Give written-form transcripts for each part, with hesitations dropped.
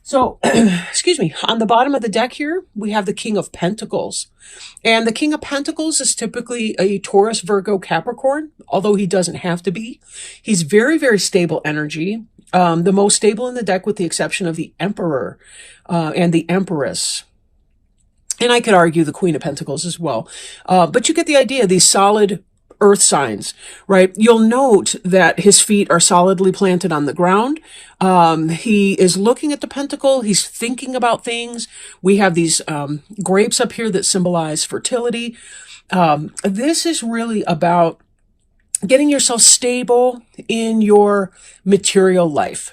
So, excuse me, on the bottom of the deck here, we have the King of Pentacles. And the King of Pentacles is typically a Taurus, Virgo, Capricorn, although he doesn't have to be. He's very, very stable energy. The most stable in the deck with the exception of the Emperor and the Empress. And I could argue the Queen of Pentacles as well. But you get the idea, these solid earth signs, right? You'll note that his feet are solidly planted on the ground. He is looking at the pentacle. He's thinking about things. We have these grapes up here that symbolize fertility. This is really about getting yourself stable in your material life.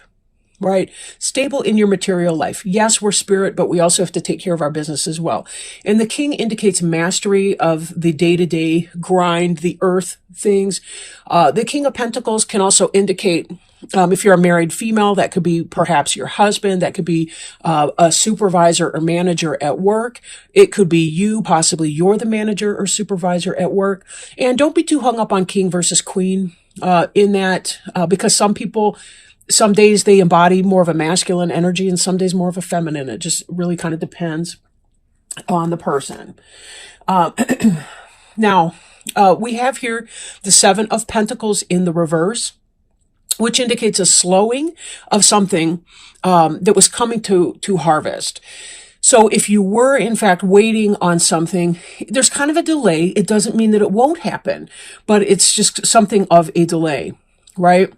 Right? Stable in your material life. Yes, we're spirit, but we also have to take care of our business as well. And the king indicates mastery of the day-to-day grind, the earth things. The King of Pentacles can also indicate, if you're a married female, that could be perhaps your husband. That could be a supervisor or manager at work. It could be you, possibly you're the manager or supervisor at work. And don't be too hung up on king versus queen in that, because some days they embody more of a masculine energy and some days more of a feminine. It just really kind of depends on the person. Now, we have here the Seven of Pentacles in the reverse, which indicates a slowing of something that was coming to harvest. So if you were, in fact, waiting on something, there's kind of a delay. It doesn't mean that it won't happen, but it's just something of a delay, right?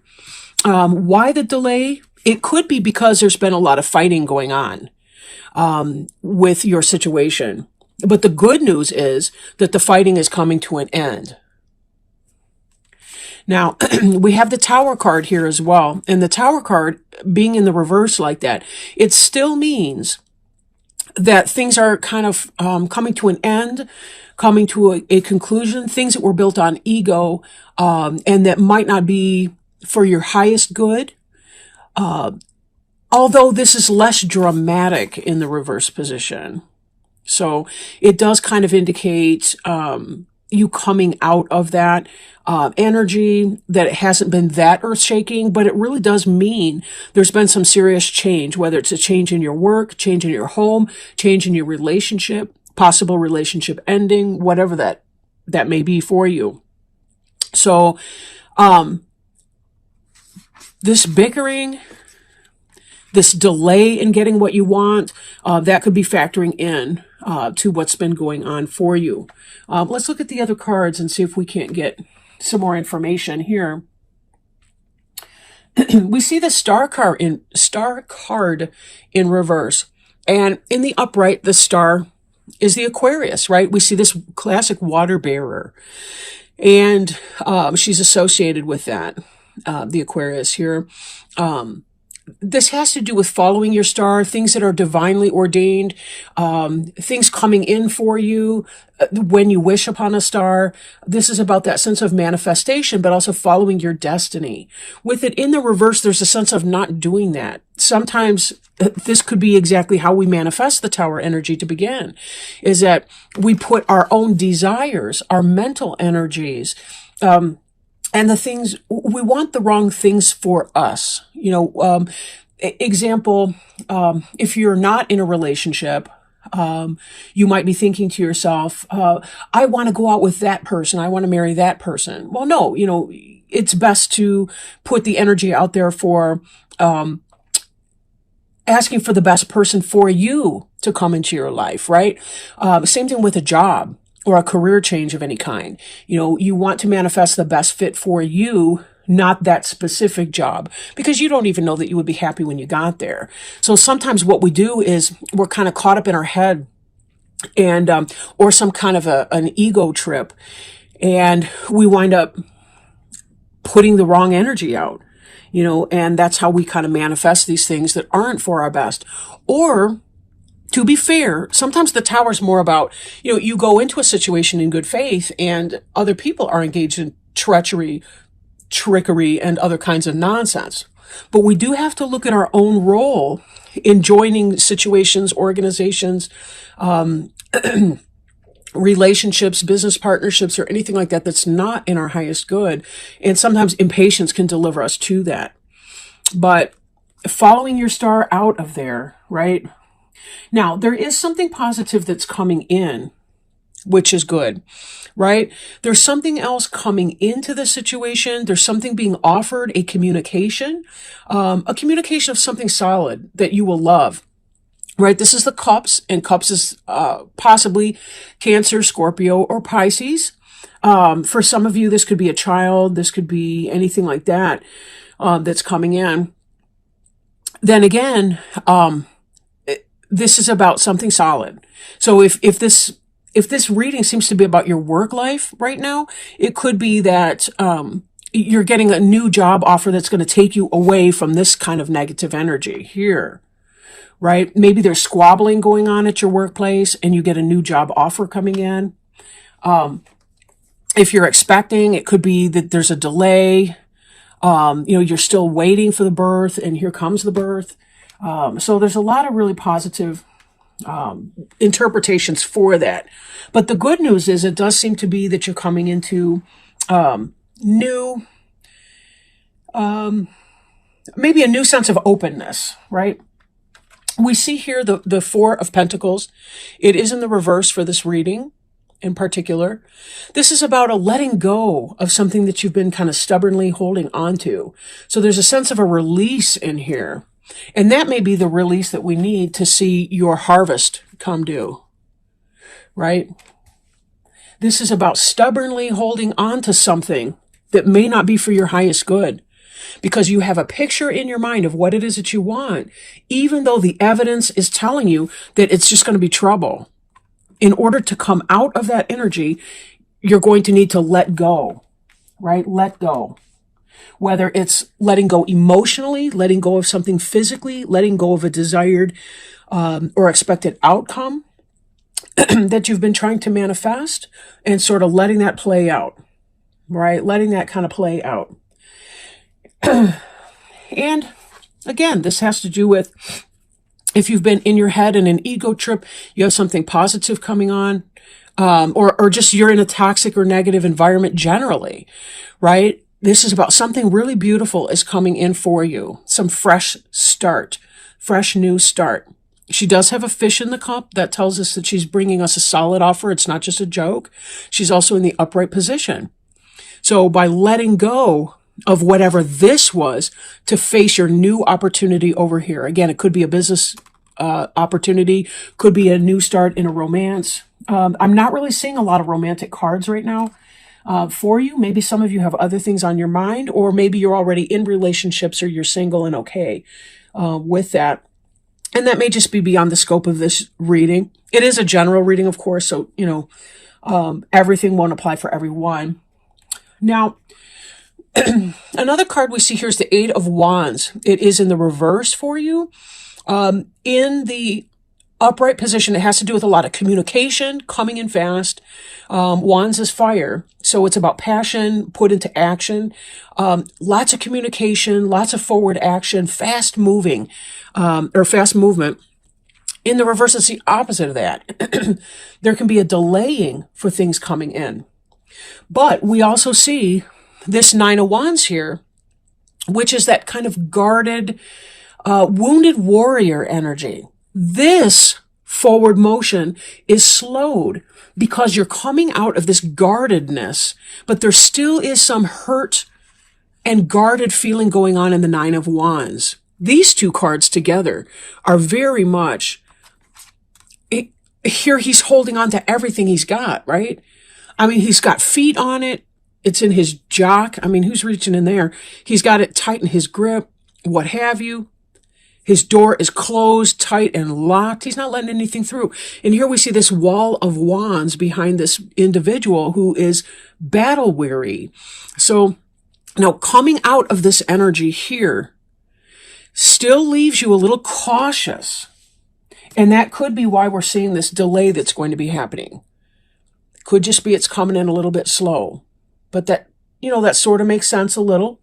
Why the delay? It could be because there's been a lot of fighting going on with your situation. But the good news is that the fighting is coming to an end. Now, we have the Tower card here as well. And the Tower card being in the reverse like that, it still means that things are kind of coming to an end, coming to a conclusion, things that were built on ego and that might not be for your highest good, although this is less dramatic in the reverse position. So it does kind of indicate you coming out of that energy, that it hasn't been that earth-shaking, but it really does mean there's been some serious change, whether it's a change in your work, change in your home, change in your relationship, possible relationship ending, whatever that may be for you. So, this bickering, this delay in getting what you want, that could be factoring in to what's been going on for you. Let's look at the other cards and see if we can't get some more information here. We see the star card in reverse. And in the upright, the star is the Aquarius, right? We see this classic water bearer. And she's associated with that. The Aquarius here. This has to do with following your star, things that are divinely ordained, things coming in for you when you wish upon a star. This is about that sense of manifestation, but also following your destiny. With it in the reverse, there's a sense of not doing that. Sometimes this could be exactly how we manifest the Tower energy to begin, is that we put our own desires, our mental energies, and the things, we want the wrong things for us. Example, if you're not in a relationship, you might be thinking to yourself, I want to go out with that person. I want to marry that person. Well, no, it's best to put the energy out there for, asking for the best person for you to come into your life, right? Same thing with a job or a career change of any kind. You want to manifest the best fit for you, not that specific job, because you don't even know that you would be happy when you got there. So sometimes what we do is we're kind of caught up in our head and, or some kind of an ego trip, and we wind up putting the wrong energy out, and that's how we kind of manifest these things that aren't for our best. Or, to be fair, sometimes the Tower's more about, you go into a situation in good faith and other people are engaged in treachery, trickery, and other kinds of nonsense. But we do have to look at our own role in joining situations, organizations, relationships, business partnerships, or anything like that that's not in our highest good. And sometimes impatience can deliver us to that. But following your star out of there, right? Now, there is something positive that's coming in, which is good, right? There's something else coming into the situation. There's something being offered, a communication of something solid that you will love, right? This is the cups, and cups is possibly Cancer, Scorpio, or Pisces. For some of you, this could be a child. This could be anything like that that's coming in. Then again, this is about something solid. So if this reading seems to be about your work life right now, it could be that you're getting a new job offer that's going to take you away from this kind of negative energy here, right? Maybe there's squabbling going on at your workplace and you get a new job offer coming in. If you're expecting, it could be that there's a delay. You're still waiting for the birth, and here comes the birth. So there's a lot of really positive interpretations for that. But the good news is it does seem to be that you're coming into new, maybe a new sense of openness, right? We see here the Four of Pentacles. It is in the reverse for this reading in particular. This is about a letting go of something that you've been kind of stubbornly holding on to. So there's a sense of a release in here. And that may be the release that we need to see your harvest come due, right? This is about stubbornly holding on to something that may not be for your highest good, because you have a picture in your mind of what it is that you want, even though the evidence is telling you that it's just going to be trouble. In order to come out of that energy, you're going to need to let go, right? Let go. Whether it's letting go emotionally, letting go of something physically, letting go of a desired or expected outcome that you've been trying to manifest, and sort of letting that play out, right? Letting that kind of play out. And again, this has to do with if you've been in your head in an ego trip, you have something positive coming on, or just you're in a toxic or negative environment generally, right? This is about something really beautiful is coming in for you. Some fresh start, fresh new start. She does have a fish in the cup. That tells us that she's bringing us a solid offer. It's not just a joke. She's also in the upright position. So by letting go of whatever this was to face your new opportunity over here. Again, it could be a business opportunity, could be a new start in a romance. I'm not really seeing a lot of romantic cards right now for you. Maybe some of you have other things on your mind, or maybe you're already in relationships or you're single and okay with that. And that may just be beyond the scope of this reading. It is a general reading, of course, so, everything won't apply for everyone. Now, another card we see here is the Eight of Wands. It is in the reverse for you. In the upright position, it has to do with a lot of communication, coming in fast. Wands is fire, so it's about passion put into action. Lots of communication, lots of forward action, fast moving, or fast movement. In the reverse, it's the opposite of that. There can be a delaying for things coming in. But we also see this Nine of Wands here, which is that kind of guarded, wounded warrior energy. This forward motion is slowed because you're coming out of this guardedness, but there still is some hurt and guarded feeling going on in the Nine of Wands. These two cards together are very much, here he's holding on to everything he's got, right? I mean, he's got feet on it. It's in his jock. I mean, who's reaching in there? He's got it tight in his grip, what have you. His door is closed, tight, and locked. He's not letting anything through. And here we see this wall of wands behind this individual who is battle weary. So now coming out of this energy here still leaves you a little cautious. And that could be why we're seeing this delay that's going to be happening. Could just be it's coming in a little bit slow. But that, that sort of makes sense a little.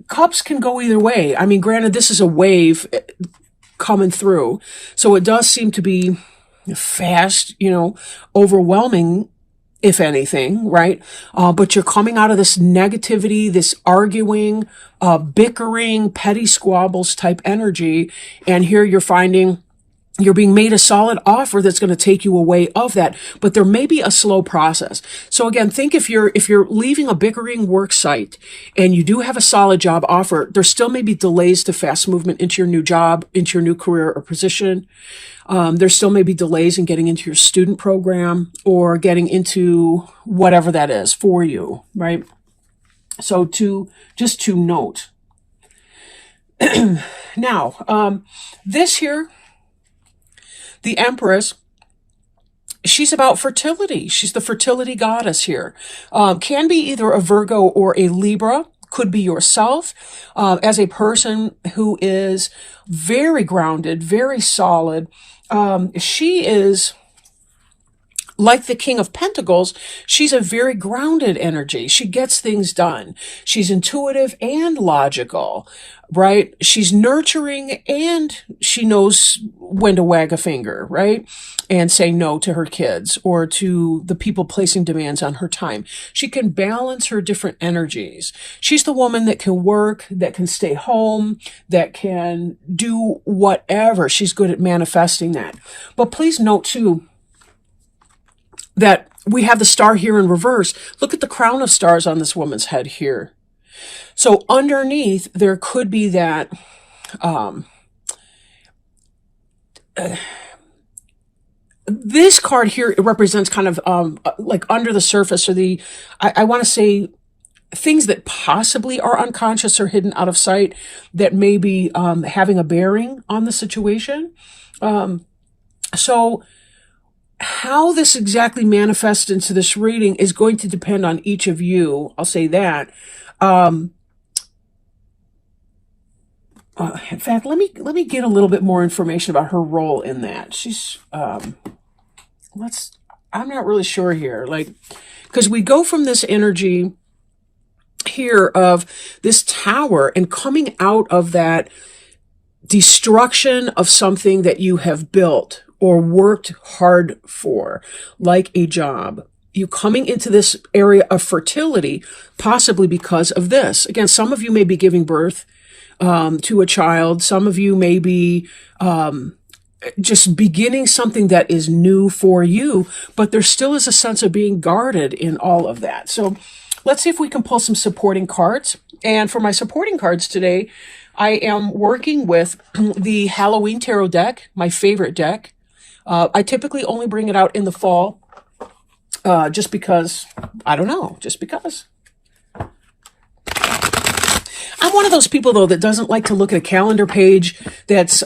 Cups can go either way. I mean, granted, this is a wave coming through. So it does seem to be fast, overwhelming if anything, right? But you're coming out of this negativity, this arguing, bickering, petty squabbles type energy. And here you're finding you're being made a solid offer that's going to take you away of that, but there may be a slow process. So again, think if you're leaving a bickering work site and you do have a solid job offer, there still may be delays to fast movement into your new job, into your new career or position. There still may be delays in getting into your student program or getting into whatever that is for you, right? So just to note. Now, this here, the Empress, she's about fertility. She's the fertility goddess here. Can be either a Virgo or a Libra. Could be yourself as a person who is very grounded, very solid. She is like the King of Pentacles. She's a very grounded energy. She gets things done. She's intuitive and logical, right? She's nurturing and she knows when to wag a finger, right? And say no to her kids or to the people placing demands on her time. She can balance her different energies. She's the woman that can work, that can stay home, that can do whatever. She's good at manifesting that. But please note too, that we have the star here in reverse. Look at the crown of stars on this woman's head here. So underneath, there could be that, this card here, it represents kind of, like under the surface or I want to say things that possibly are unconscious or hidden out of sight that may be, having a bearing on the situation. So how this exactly manifests into this reading is going to depend on each of you. I'll say that. In fact, let me get a little bit more information about her role in that. She's, I'm not really sure here. Like, because we go from this energy here of this tower and coming out of that destruction of something that you have built or worked hard for, like a job. You coming into this area of fertility, possibly because of this. Again, some of you may be giving birth to a child. Some of you may be just beginning something that is new for you, but there still is a sense of being guarded in all of that. So let's see if we can pull some supporting cards. And for my supporting cards today, I am working with the Halloween Tarot deck, my favorite deck. I typically only bring it out in the fall, just because, I don't know, just because. I'm one of those people, though, that doesn't like to look at a calendar page that's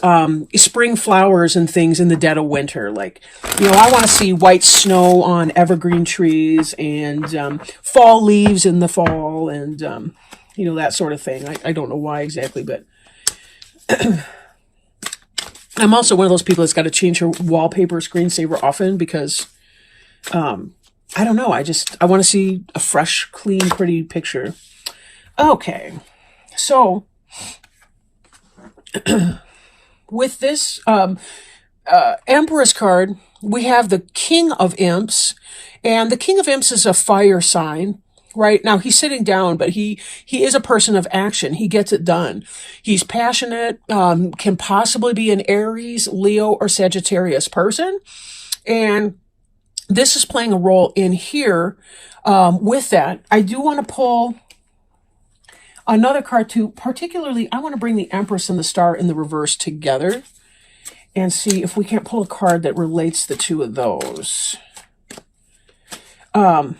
spring flowers and things in the dead of winter. Like, I want to see white snow on evergreen trees and fall leaves in the fall and, that sort of thing. I don't know why exactly, but I'm also one of those people that's got to change her wallpaper screensaver often because, I don't know. I want to see a fresh, clean, pretty picture. Okay. So, with this Empress card, we have the King of Imps, and the King of Imps is a fire sign, right? Now, he's sitting down, but he is a person of action. He gets it done. He's passionate, can possibly be an Aries, Leo, or Sagittarius person, and this is playing a role in here with that. I do want to pull another card too. Particularly, I want to bring the Empress and the Star in the reverse together and see if we can't pull a card that relates the two of those. I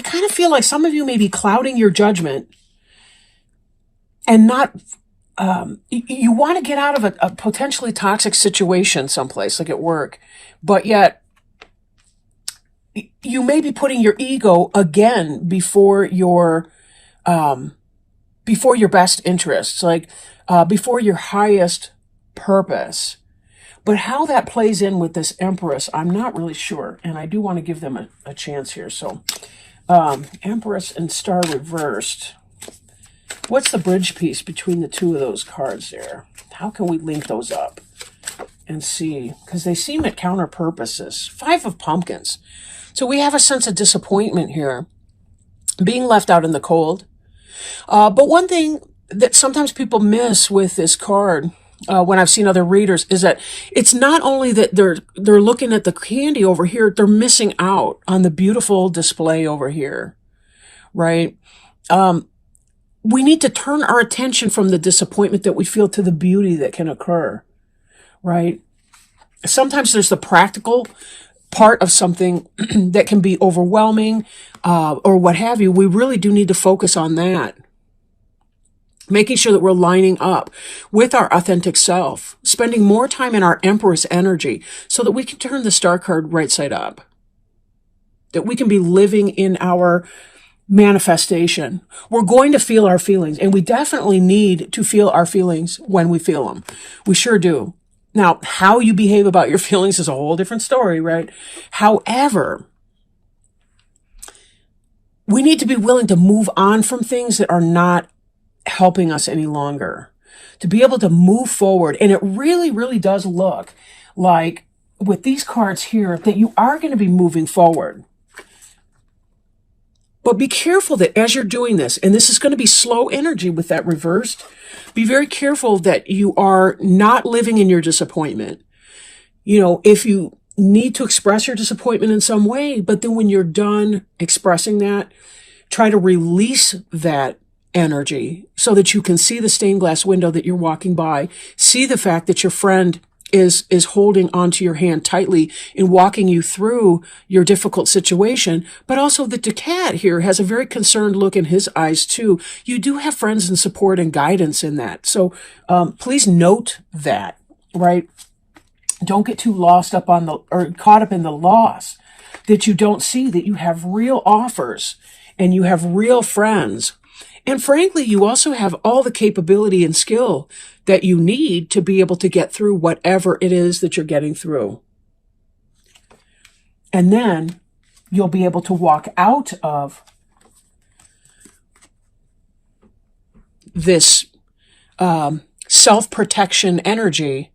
kind of feel like some of you may be clouding your judgment and not, you want to get out of a potentially toxic situation someplace, like at work, but yet you may be putting your ego again before your best interests, like before your highest purpose. But how that plays in with this Empress, I'm not really sure, and I do want to give them a chance here. So, Empress and Star reversed. What's the bridge piece between the two of those cards there? How can we link those up and see? Because they seem at counter purposes. 5 of Pumpkins. So we have a sense of disappointment here, being left out in the cold. But one thing that sometimes people miss with this card, when I've seen other readers, is that it's not only that they're looking at the candy over here, they're missing out on the beautiful display over here, right? We need to turn our attention from the disappointment that we feel to the beauty that can occur, right? Sometimes there's the practical part of something that can be overwhelming, or what have you. We really do need to focus on that. Making sure that we're lining up with our authentic self, spending more time in our Empress energy so that we can turn the Star card right side up, that we can be living in our manifestation. We're going to feel our feelings, and we definitely need to feel our feelings when we feel them. We sure do. Now, how you behave about your feelings is a whole different story, right? However, we need to be willing to move on from things that are not helping us any longer, to be able to move forward. And it really, really does look like with these cards here that you are going to be moving forward. But be careful that as you're doing this, and this is going to be slow energy with that reversed, be very careful that you are not living in your disappointment. You know, if you need to express your disappointment in some way, but then when you're done expressing that, try to release that energy so that you can see the stained glass window that you're walking by, see the fact that your friend is holding onto your hand tightly and walking you through your difficult situation, but also that the cat here has a very concerned look in his eyes too. You do have friends and support and guidance in that. So please note that, right? Don't get too lost up on or caught up in the loss, that you don't see that you have real offers and you have real friends. And frankly, you also have all the capability and skill that you need to be able to get through whatever it is that you're getting through. And then you'll be able to walk out of this self-protection energy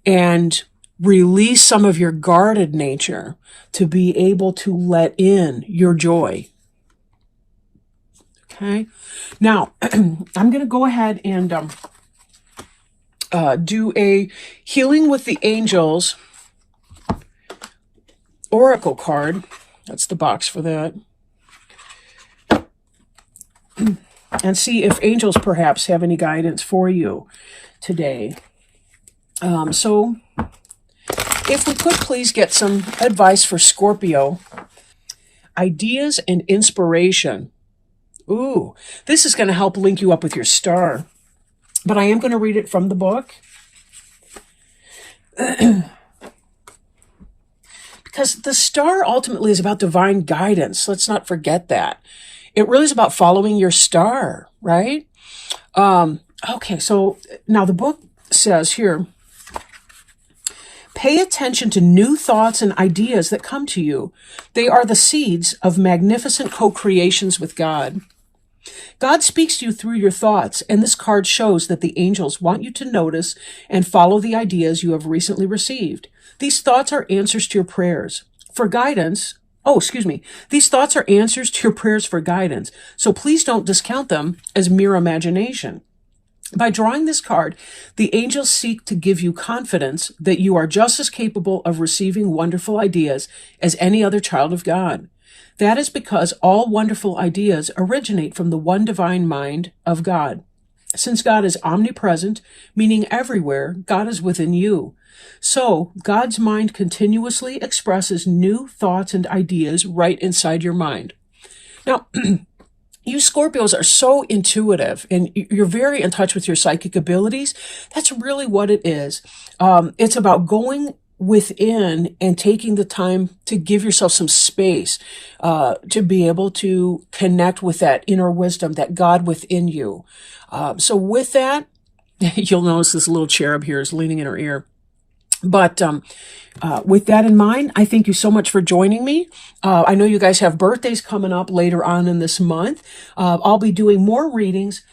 and release some of your guarded nature to be able to let in your joy. Okay. Now, I'm going to go ahead and do a Healing with the Angels Oracle card. That's the box for that. And see if angels perhaps have any guidance for you today. So, if we could please get some advice for Scorpio. Ideas and inspiration. Ooh, this is going to help link you up with your star. But I am going to read it from the book. Because the star ultimately is about divine guidance. Let's not forget that. It really is about following your star, right? Okay, so now the book says here, pay attention to new thoughts and ideas that come to you. They are the seeds of magnificent co-creations with God. God speaks to you through your thoughts, and this card shows that the angels want you to notice and follow the ideas you have recently received. These thoughts are answers to your prayers for guidance. These thoughts are answers to your prayers for guidance, so please don't discount them as mere imagination. By drawing this card, the angels seek to give you confidence that you are just as capable of receiving wonderful ideas as any other child of God. That is because all wonderful ideas originate from the one divine mind of God. Since God is omnipresent, meaning everywhere, God is within you. So, God's mind continuously expresses new thoughts and ideas right inside your mind. Now, you Scorpios are so intuitive and you're very in touch with your psychic abilities. That's really what it is. It's about going within and taking the time to give yourself some space to be able to connect with that inner wisdom, that God within you. So with that, you'll notice this little cherub here is leaning in her ear. But with that in mind, I thank you so much for joining me. I know you guys have birthdays coming up later on in this month. I'll be doing more readings